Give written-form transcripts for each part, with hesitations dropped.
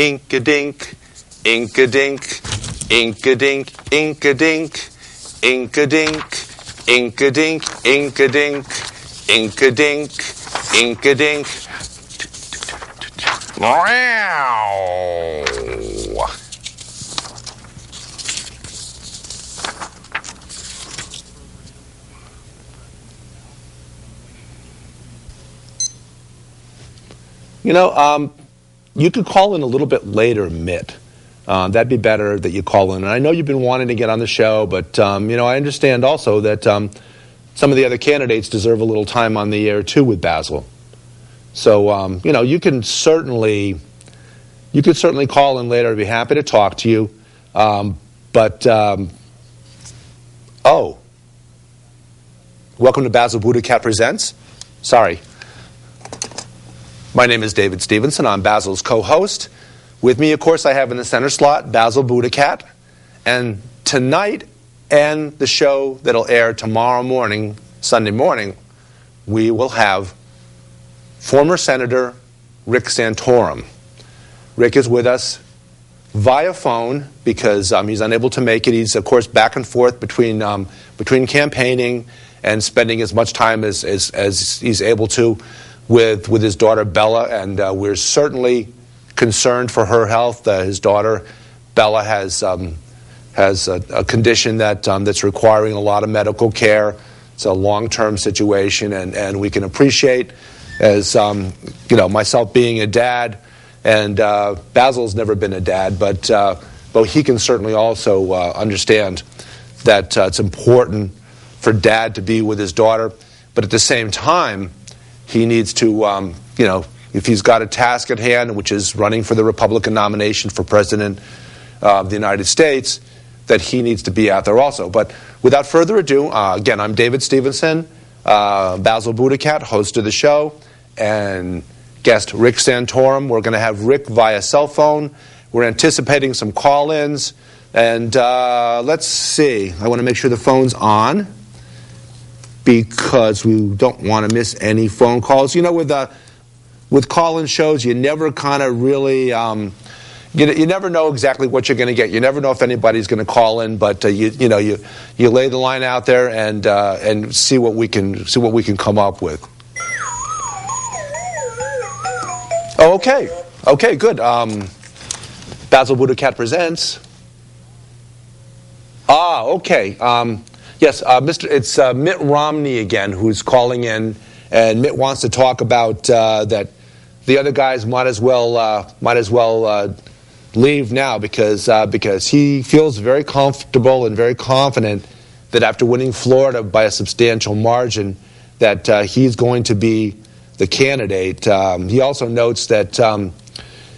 Ink-a-dink, ink-a-dink, ink-a-dink, ink-a-dink, ink-a-dink, ink-a-dink, ink-a-dink, ink-a-dink, ink-a-dink. Wow. You know, you could call in a little bit later, Mitt. That'd be better that you call in. And I know you've been wanting to get on the show, but, you know, I understand also that some of the other candidates deserve a little time on the air, too, with Basil. So, you know, you could certainly call in later. I'd be happy to talk to you. Oh, welcome to Basil BuddhaCat Presents. Sorry. My name is David Stevenson. I'm Basil's co-host. With me, of course, I have in the center slot Basil BuddhaCat. And tonight and the show that'll air tomorrow morning, Sunday morning, we will have former Senator Rick Santorum. Rick is with us via phone because he's unable to make it. He's, of course, back and forth between campaigning and spending as much time as he's able to with his daughter Bella, and we're certainly concerned for her health. His daughter Bella has a condition that's requiring a lot of medical care. It's a long-term situation, and we can appreciate, as you know, myself being a dad, and Basil's never been a dad, but he can certainly also understand that it's important for dad to be with his daughter, but at the same time, he needs to, you know, if he's got a task at hand, which is running for the Republican nomination for President of the United States, that he needs to be out there also. But without further ado, again, I'm David Stevenson, Basil BuddhaCat, host of the show, and guest Rick Santorum. We're going to have Rick via cell phone. We're anticipating some call-ins. And let's see. I want to make sure the phone's on, because we don't want to miss any phone calls. You know, with call-in shows, you never kind of really, you never know exactly what you're going to get. You never know if anybody's going to call in, but you lay the line out there and see what we can come up with. Oh, okay, good. Basil BuddhaCat Presents. Okay. Yes, it's Mitt Romney again who's calling in, and Mitt wants to talk about that the other guys might as well leave now because he feels very comfortable and very confident that after winning Florida by a substantial margin, that he's going to be the candidate. He also notes that,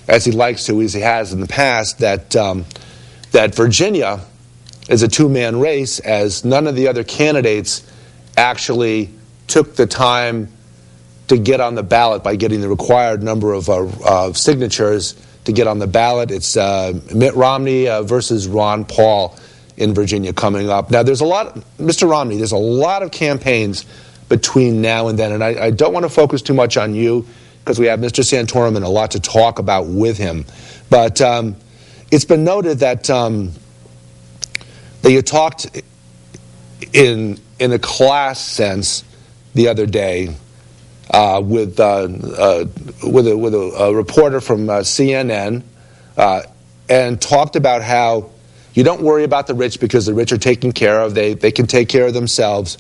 as he likes to, as he has in the past, that Virginia is a two-man race, as none of the other candidates actually took the time to get on the ballot by getting the required number of signatures to get on the ballot. It's Mitt Romney versus Ron Paul in Virginia coming up. Now, Mr. Romney, there's a lot of campaigns between now and then, and I don't want to focus too much on you because we have Mr. Santorum and a lot to talk about with him. But it's been noted that you talked in a class sense the other day with a reporter from CNN and talked about how you don't worry about the rich because the rich are taken care of. They can take care of themselves.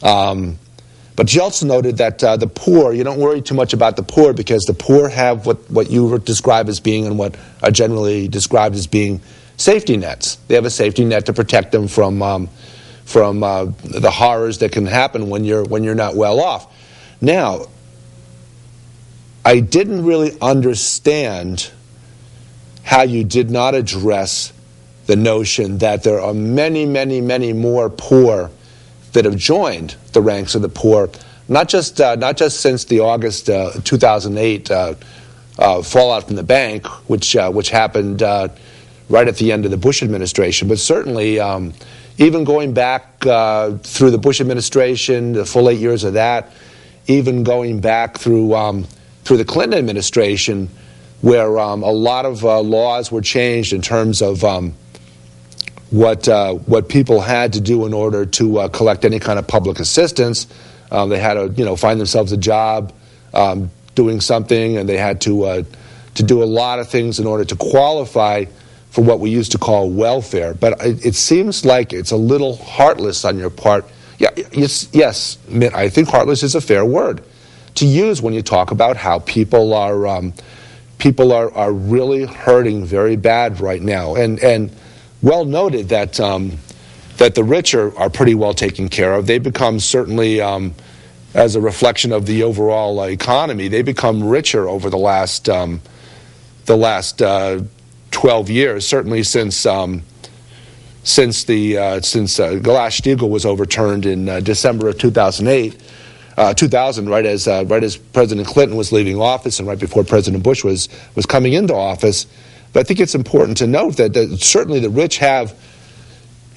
But you also noted that the poor, you don't worry too much about the poor because the poor have what you describe as being and what are generally described as being safety nets. They have a safety net to protect them from the horrors that can happen when you're not well off. Now, I didn't really understand how you did not address the notion that there are many, many, many more poor that have joined the ranks of the poor, not just since the August 2008 fallout from the bank, which happened right at the end of the Bush administration, but certainly even going back through the Bush administration, the full 8 years of that, even going back through the Clinton administration, where a lot of laws were changed in terms of what people had to do in order to collect any kind of public assistance. They had to, find themselves a job doing something, and they had to do a lot of things in order to qualify for what we used to call welfare. But it seems like it's a little heartless on your part. Yeah, yes, I think heartless is a fair word to use when you talk about how people are really hurting very bad right now. And well noted that that the rich are pretty well taken care of. They become certainly, as a reflection of the overall economy, they become richer over the last 12 years. Certainly since Glass-Steagall was overturned in December of 2000, right as President Clinton was leaving office and right before President Bush was coming into office. But I think it's important to note that certainly the rich have,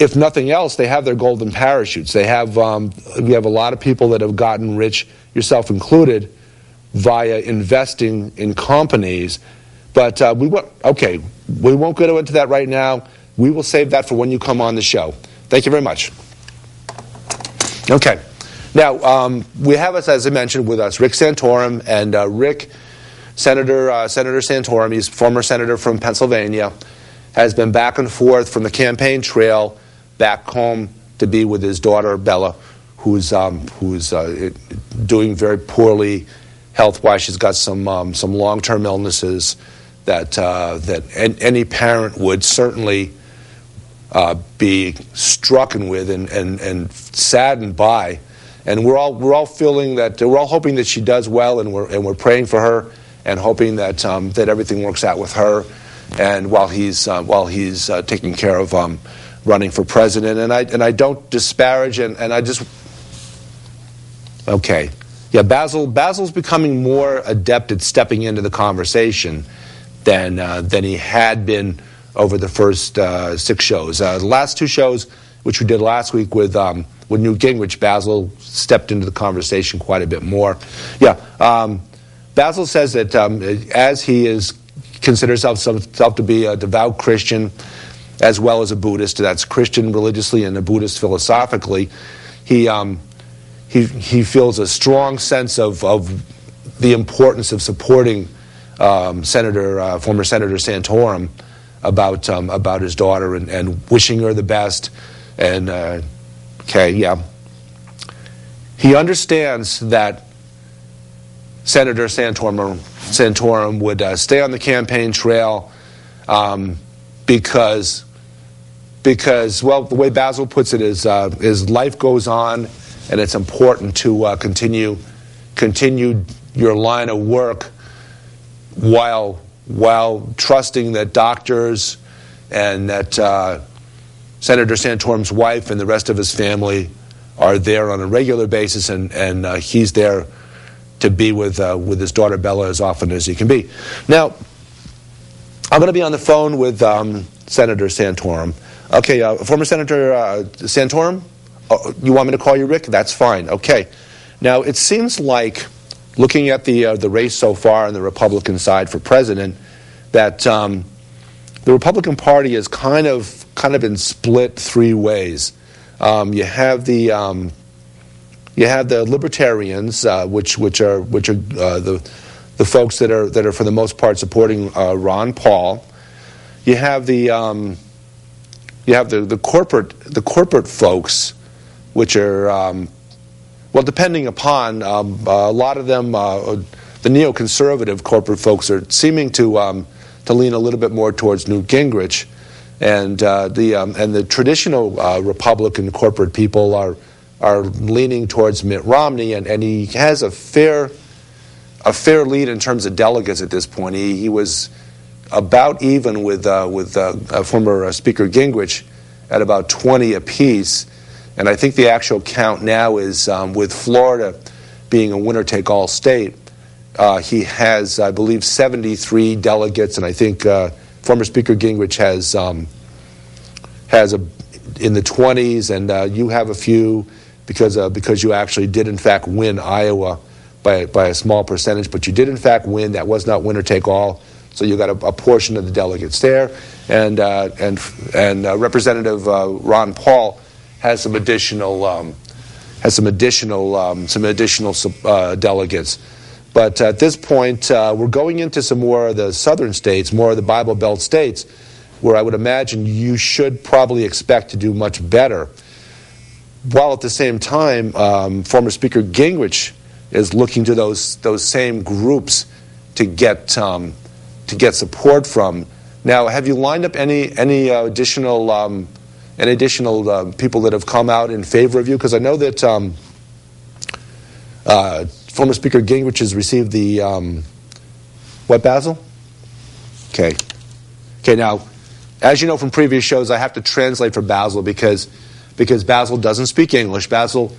if nothing else, they have their golden parachutes. They have we have a lot of people that have gotten rich, yourself included, via investing in companies. But we won't go into that right now. We will save that for when you come on the show. Thank you very much. Okay. Now, we have us, as I mentioned, with us Rick Santorum. And Rick, Senator Santorum, he's a former senator from Pennsylvania, has been back and forth from the campaign trail back home to be with his daughter, Bella, who's doing very poorly health-wise. She's got some long-term illnesses that any parent would certainly be strucken with and saddened by. And we're all feeling that we're all hoping that she does well, and we're praying for her and hoping that that everything works out with her. And while he's taking care of running for president, and I don't disparage, and I just okay, yeah. Basil's becoming more adept at stepping into the conversation than he had been over the first 6 shows. The last 2 shows, which we did last week with Nyuk Gingrich, Basil stepped into the conversation quite a bit more. Yeah, Basil says that as he considers himself to be a devout Christian as well as a Buddhist, that's Christian religiously and a Buddhist philosophically, he feels a strong sense of the importance of supporting former Senator Santorum about his daughter and wishing her the best. And he understands that Senator Santorum would stay on the campaign trail because well, the way Basil puts it is life goes on, and it's important to continue your line of work while trusting that doctors and that Senator Santorum's wife and the rest of his family are there on a regular basis, and he's there to be with his daughter Bella as often as he can be. Now, I'm going to be on the phone with Senator Santorum. Okay, former Senator Santorum, you want me to call you Rick? That's fine. Okay. Now, it seems like, looking at the race so far on the Republican side for president, that the Republican Party has kind of been split 3 ways. You have the libertarians, which are the folks that are for the most part supporting Ron Paul. You have the corporate folks, which are well, depending upon a lot of them, the neoconservative corporate folks are seeming to lean a little bit more towards Nyuk Gingrich, and the traditional Republican corporate people are leaning towards Mitt Romney, and he has a fair lead in terms of delegates at this point. He was about even with former Speaker Gingrich at about 20 apiece, and I think the actual count now is with Florida being a winner-take-all state. He has, I believe, 73 delegates, and I think former Speaker Gingrich has in the 20s, and you have a few because you actually did in fact win Iowa by a small percentage, but you did in fact win. That was not winner take all. So you got a portion of the delegates there, and Representative Ron Paul has some additional delegates. But at this point, we're going into some more of the southern states, more of the Bible Belt states, where I would imagine you should probably expect to do much better. While at the same time, former Speaker Gingrich is looking to those same groups to get support from. Now, have you lined up any additional people that have come out in favor of you? Because I know that former Speaker Gingrich has received the what, Basil? Okay. Now, as you know from previous shows, I have to translate for Basil because Basil doesn't speak English. Basil,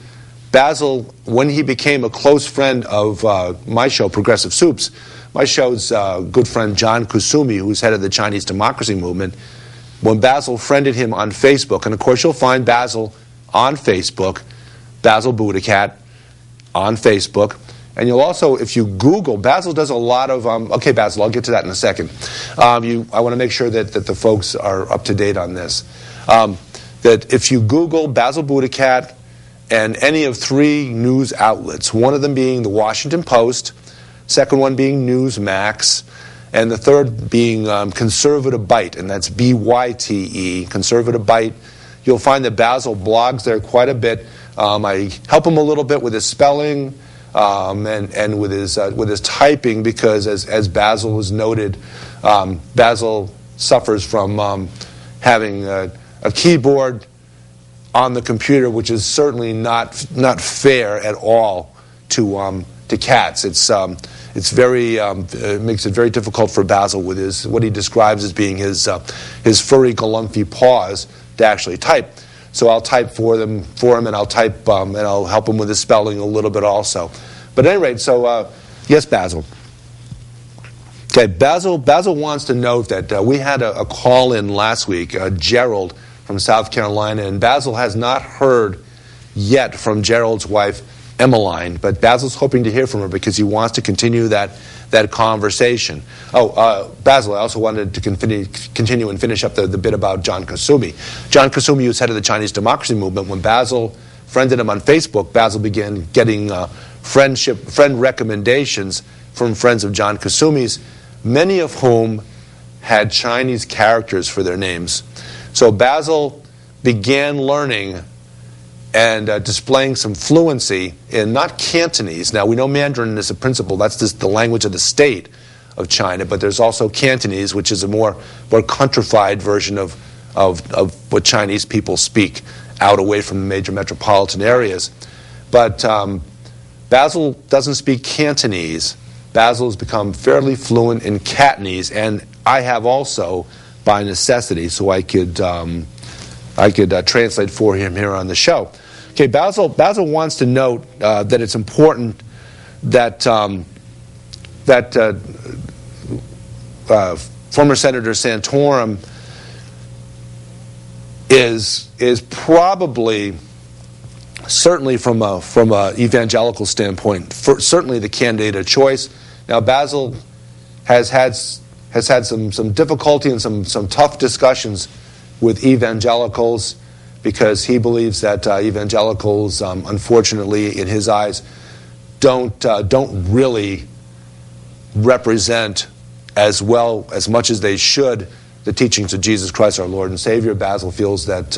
when he became a close friend of my show, Progressive Soups, my show's good friend John Kusumi, who's head of the Chinese democracy movement, when Basil friended him on Facebook, and of course you'll find Basil on Facebook, Basil BuddhaCat on Facebook, and you'll also, if you Google, Basil does a lot of, okay Basil, I'll get to that in a second. I want to make sure that the folks are up to date on this. That if you Google Basil BuddhaCat and any of 3 news outlets, one of them being the Washington Post, second one being Newsmax, and the third being Conservative Byte, and that's B-Y-T-E, Conservative Byte, you'll find that Basil blogs there quite a bit. I help him a little bit with his spelling and with his typing, because as Basil was noted, Basil suffers from having a keyboard on the computer, which is certainly not fair at all to cats. It makes it very difficult for Basil with what he describes as being his furry galumpy paws to actually type. So I'll type for him, and I'll type and I'll help him with his spelling a little bit also. But at any rate, so yes, Basil. Okay, Basil wants to note that we had a call in last week, Gerald from South Carolina, and Basil has not heard yet from Gerald's wife, Emmeline, but Basil's hoping to hear from her because he wants to continue that conversation. Basil, I also wanted to continue and finish up the bit about John Kusumi. John Kusumi was head of the Chinese democracy movement. When Basil friended him on Facebook, Basil began getting friend recommendations from friends of John Kusumi's, many of whom had Chinese characters for their names. So Basil began learning and displaying some fluency in not Cantonese. Now, we know Mandarin is a principle. That's the language of the state of China, but there's also Cantonese, which is a more countrified version of what Chinese people speak out away from the major metropolitan areas. But Basil doesn't speak Cantonese. Basil has become fairly fluent in Catanese, and I have also, by necessity, so I could translate for him here on the show. Okay, Basil wants to note that it's important that former Senator Santorum is probably, certainly from a evangelical standpoint, certainly the candidate of choice. Now, Basil has had some difficulty and some tough discussions with evangelicals, because he believes that evangelicals, unfortunately, in his eyes, don't really represent as much as they should the teachings of Jesus Christ, our Lord and Savior. Basil feels that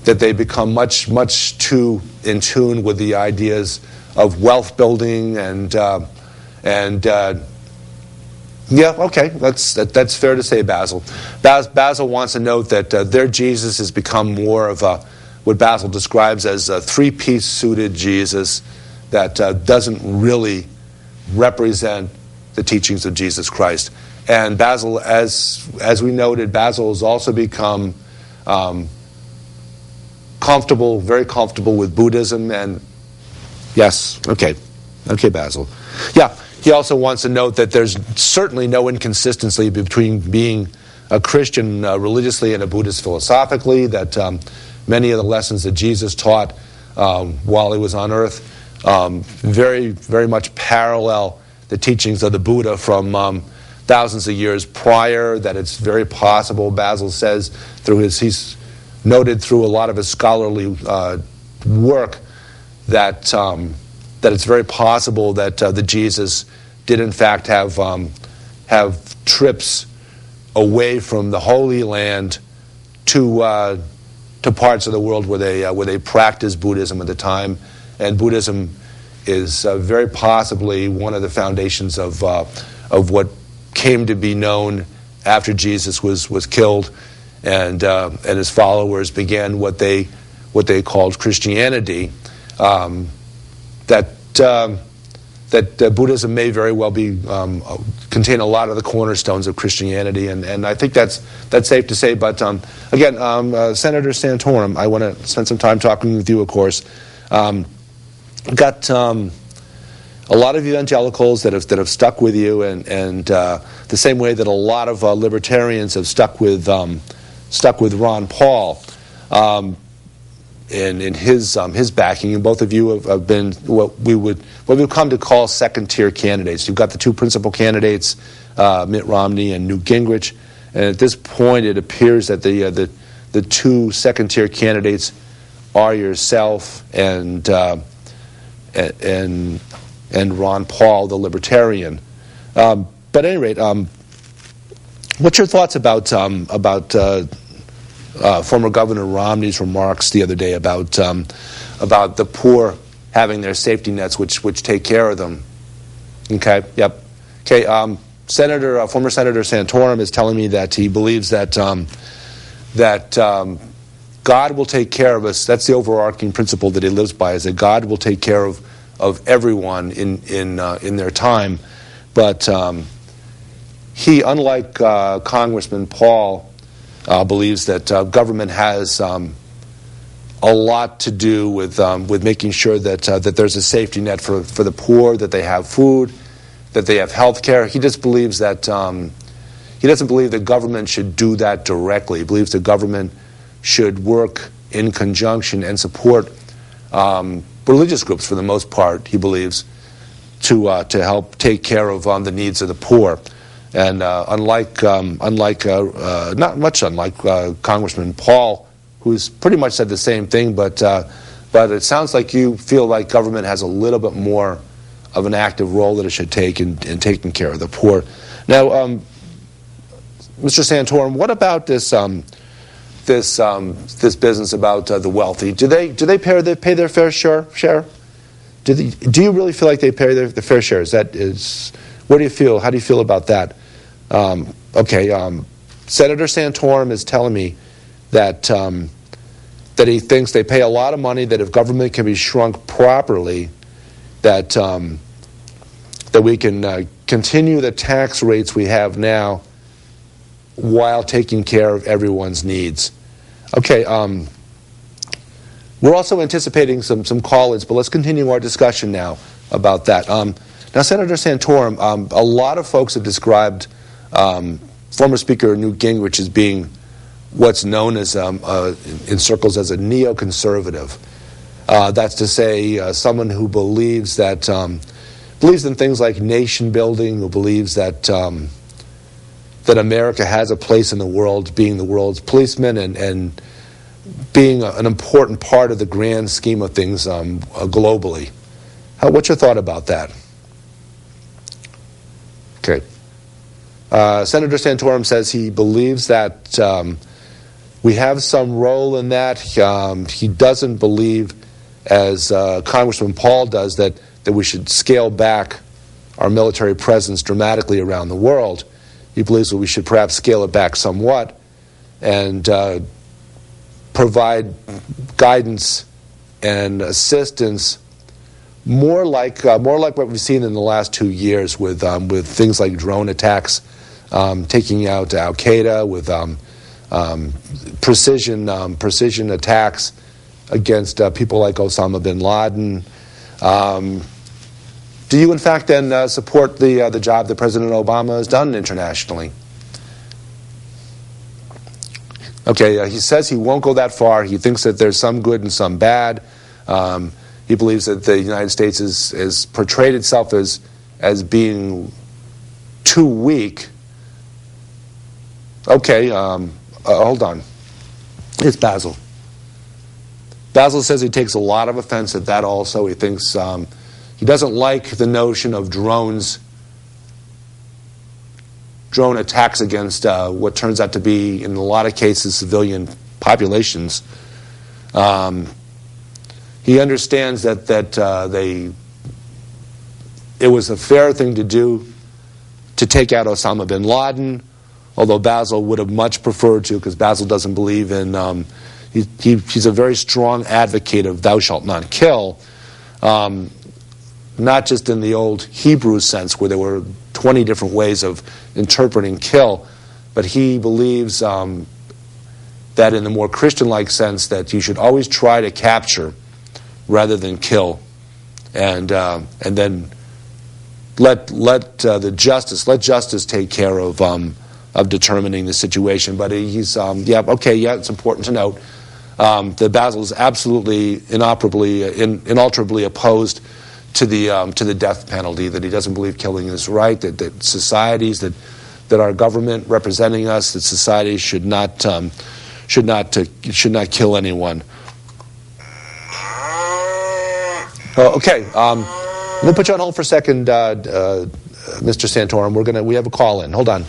they become much too in tune with the ideas of wealth building and yeah, okay, that's fair to say, Basil. Basil wants to note that their Jesus has become more of what Basil describes as a three-piece suited Jesus that doesn't really represent the teachings of Jesus Christ. And Basil, as we noted, Basil has also become very comfortable with Buddhism. And yes, okay, Basil. Yeah. He also wants to note that there's certainly no inconsistency between being a Christian religiously and a Buddhist philosophically, that many of the lessons that Jesus taught while he was on earth very, very much parallel the teachings of the Buddha from thousands of years prior, that it's very possible, Basil says, he's noted through a lot of his scholarly work that it's very possible that the Jesus did in fact have trips away from the Holy Land to parts of the world where they practiced Buddhism at the time, and Buddhism is very possibly one of the foundations of what came to be known after Jesus was killed, and his followers began what they called Christianity. That Buddhism may very well be contain a lot of the cornerstones of Christianity, and I think that's safe to say. But again, Senator Santorum, I want to spend some time talking with you. Of course, got a lot of evangelicals that have stuck with you, and the same way that a lot of libertarians have stuck with Ron Paul. In his backing, and both of you have been what we've come to call second-tier candidates. You've got the two principal candidates, Mitt Romney and Newt Gingrich, and at this point, it appears that the two second-tier candidates are yourself and Ron Paul, the libertarian. But at any rate, what's your thoughts about former Governor Romney's remarks the other day about the poor having their safety nets, which take care of them? Okay. Yep. Okay. Former Senator Santorum is telling me that he believes that God will take care of us. That's the overarching principle that he lives by, is that God will take care of everyone in their time. But he, unlike Congressman Paul, believes that government has a lot to do with making sure that there's a safety net for the poor, that they have food, that they have health care. He just believes that he doesn't believe the government should do that directly. He believes the government should work in conjunction and support religious groups, for the most part, he believes, to help take care of the needs of the poor. And not much unlike Congressman Paul, who's pretty much said the same thing, but it sounds like you feel like government has a little bit more of an active role that it should take in taking care of the poor. Now, Mr. Santorum, what about this business about the wealthy? Do they pay their fair share? Do you really feel like they pay their fair share? What do you feel? How do you feel about that? Senator Santorum is telling me that he thinks they pay a lot of money, that if government can be shrunk properly, that we can continue the tax rates we have now while taking care of everyone's needs. Okay, we're also anticipating some call-ins, but let's continue our discussion now about that. Now, Senator Santorum, a lot of folks have described former Speaker Newt Gingrich as being what's known as in circles as a neoconservative. That's to say, someone who believes in things like nation building, who believes that America has a place in the world, being the world's policeman and being an important part of the grand scheme of things globally. What's your thought about that? Okay. Senator Santorum says he believes that we have some role in that. He doesn't believe, as Congressman Paul does, that we should scale back our military presence dramatically around the world. He believes that we should perhaps scale it back somewhat and provide guidance and assistance more like what we've seen in the last 2 years with things like drone attacks, taking out Al Qaeda, with precision attacks against people like Osama bin Laden. Do you, in fact, then support the job that President Obama has done internationally? Okay, he says he won't go that far. He thinks that there's some good and some bad. He believes that the United States has portrayed itself as being too weak Okay, hold on. It's Basil. Basil says he takes a lot of offense at that also. He thinks he doesn't like the notion of drone attacks against what turns out to be, in a lot of cases, civilian populations. He understands that it was a fair thing to do to take out Osama bin Laden, although Basil would have much preferred to, because Basil doesn't believe in... He's a very strong advocate of thou shalt not kill, not just in the old Hebrew sense where there were 20 different ways of interpreting kill, but he believes that in the more Christian-like sense that you should always try to capture rather than kill, and then let justice take care of determining the situation. But he's it's important to note that Basil is absolutely inalterably opposed to the death penalty. That he doesn't believe killing is right. That societies that our government representing us, that societies should not kill anyone. Okay, we'll put you on hold for a second, Mr. Santorum. We have a call in. Hold on.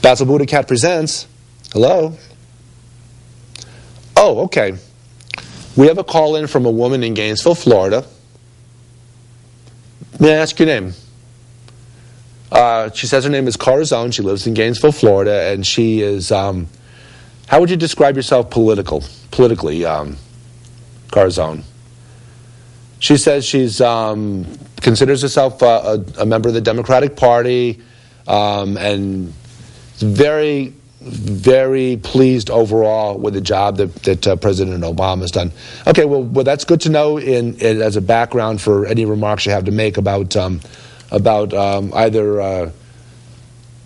Basil BuddhaCat presents. Hello. Oh, okay. We have a call in from a woman in Gainesville, Florida. May I ask your name? She says her name is Corazon. She lives in Gainesville, Florida, and she is. How would you describe yourself politically, Corazon? She says she's considers herself a member of the Democratic Party, and very, very pleased overall with the job that President Obama has done. Okay, well, that's good to know as a background for any remarks you have to make about either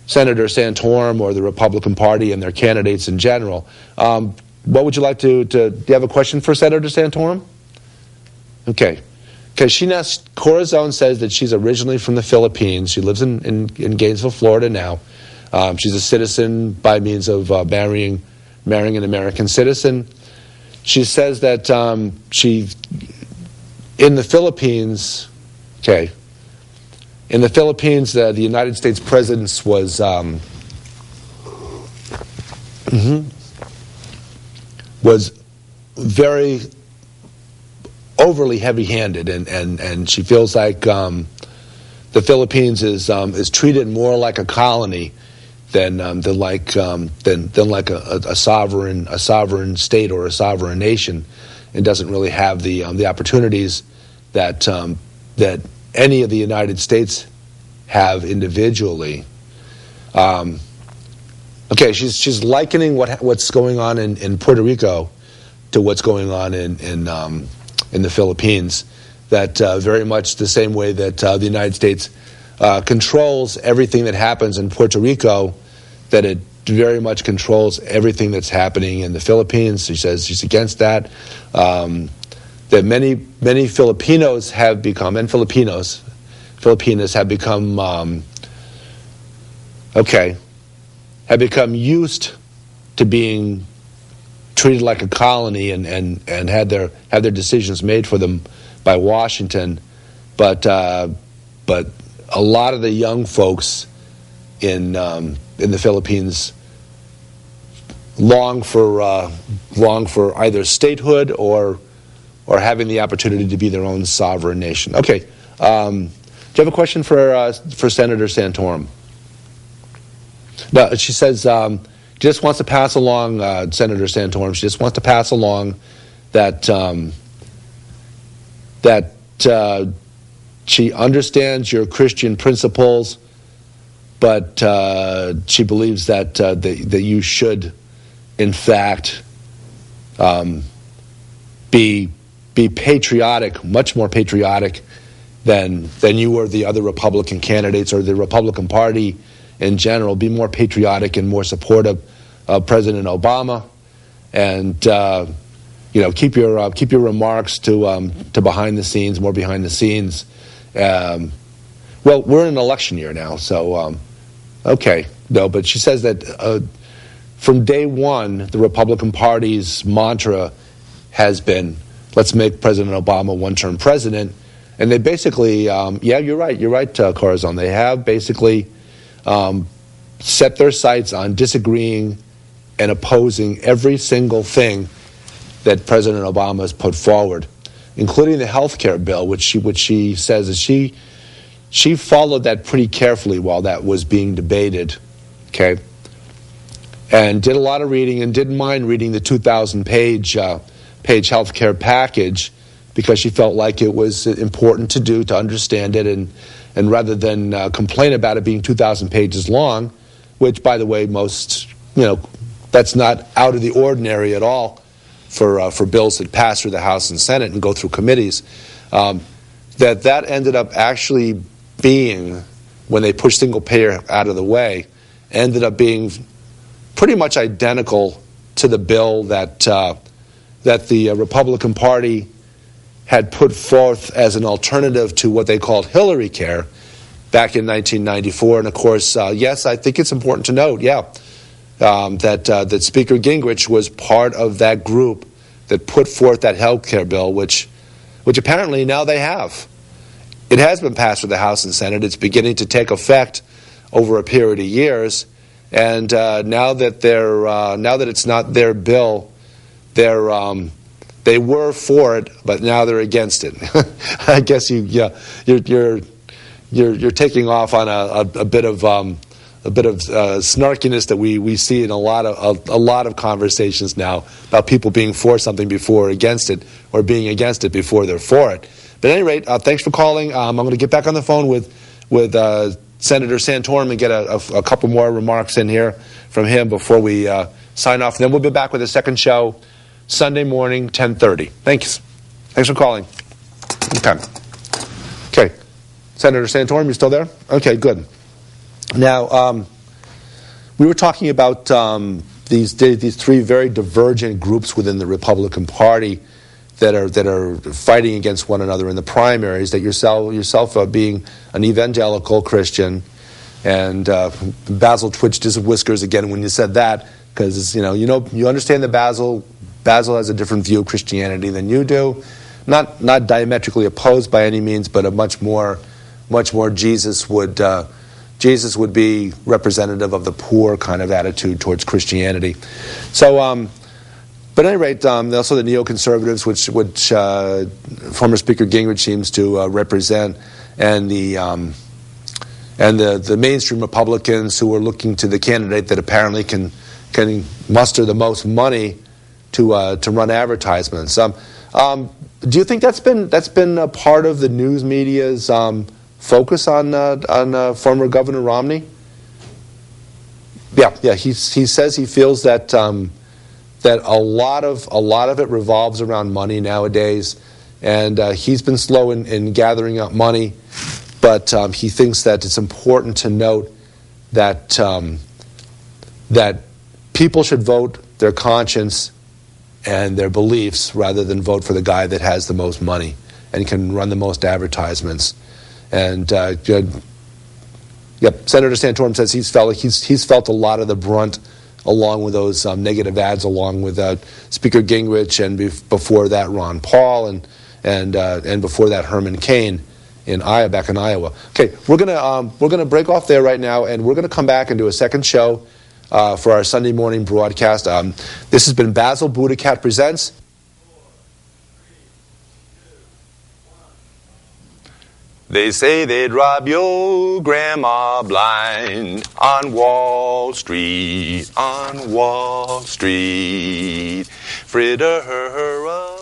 Senator Santorum or the Republican Party and their candidates in general. What would you like to do you have a question for Senator Santorum? Okay. Because Corazon says that she's originally from the Philippines. She lives in Gainesville, Florida now. She's a citizen by means of marrying an American citizen. She says that in the Philippines, the United States presence was very overly heavy-handed, and she feels like the Philippines is treated more like a colony than like a sovereign state or a sovereign nation, and doesn't really have the opportunities that any of the United States have individually. She's likening what's going on in Puerto Rico to what's going on in the Philippines. That very much the same way that the United States controls everything that happens in Puerto Rico, that it very much controls everything that's happening in the Philippines. She says she's against that. That many Filipinos have become, and Filipinas have become have become used to being treated like a colony and had their decisions made for them by Washington, but a lot of the young folks in the Philippines long for either statehood or having the opportunity to be their own sovereign nation. Okay, do you have a question for Senator Santorum? No, she says. Just wants to pass along, Senator Santorum. She just wants to pass along that she understands your Christian principles, but she believes that you should, in fact, be patriotic, much more patriotic than you or the other Republican candidates or the Republican Party in general. Be more patriotic and more supportive of President Obama, and keep your remarks to behind the scenes, more behind the scenes. Well, we're in an election year now, so Okay, no, but she says that from day one, the Republican Party's mantra has been, let's make President Obama one-term president. And they basically, yeah, you're right, Corazon. They have basically set their sights on disagreeing and opposing every single thing that President Obama has put forward, including the health care bill, which she says is she followed that pretty carefully while that was being debated, okay, and did a lot of reading and didn't mind reading the 2,000-page health care package because she felt like it was important to understand it, and rather than complain about it being 2,000 pages long, which, by the way, that's not out of the ordinary at all for bills that pass through the House and Senate and go through committees, that ended up actually being, when they pushed single payer out of the way, ended up being pretty much identical to the bill that the Republican Party had put forth as an alternative to what they called Hillary Care back in 1994. And of course, yes, I think it's important to note, that Speaker Gingrich was part of that group that put forth that health care bill, which apparently now they have. It has been passed through the House and Senate. It's beginning to take effect over a period of years, and now that it's not their bill, they were for it, but now they're against it. I guess you're taking off on a bit of snarkiness that we see in a lot of conversations now about people being for something before against it, or being against it before they're for it. But at any rate, thanks for calling. I'm going to get back on the phone with Senator Santorum and get a couple more remarks in here from him before we sign off. And then we'll be back with a second show Sunday morning, 10:30. Thanks. Thanks for calling. Okay. Senator Santorum, you still there? Okay, good. Now, we were talking about these three very divergent groups within the Republican Party that are fighting against one another in the primaries. That yourself being an evangelical Christian, and Basil twitched his whiskers again when you said that, because you understand that Basil has a different view of Christianity than you do. Not diametrically opposed by any means, but a much more Jesus would be representative of the poor kind of attitude towards Christianity. So, but at any rate, also the neoconservatives, which former Speaker Gingrich seems to represent, and the mainstream Republicans who are looking to the candidate that apparently can muster the most money to run advertisements. Do you think that's been a part of the news media's focus on former Governor Romney? Yeah. He says he feels that a lot of it revolves around money nowadays, and he's been slow in gathering up money, but he thinks that it's important to note that that people should vote their conscience and their beliefs rather than vote for the guy that has the most money and can run the most advertisements. And Senator Santorum says he's felt a lot of the brunt, along with those negative ads, along with Speaker Gingrich, and before that Ron Paul, and before that Herman Cain back in Iowa. Okay, we're gonna break off there right now, and we're gonna come back and do a second show for our Sunday morning broadcast. This has been Basil BuddhaCat Presents. They say they'd rob your grandma blind on Wall Street, Fritter her up.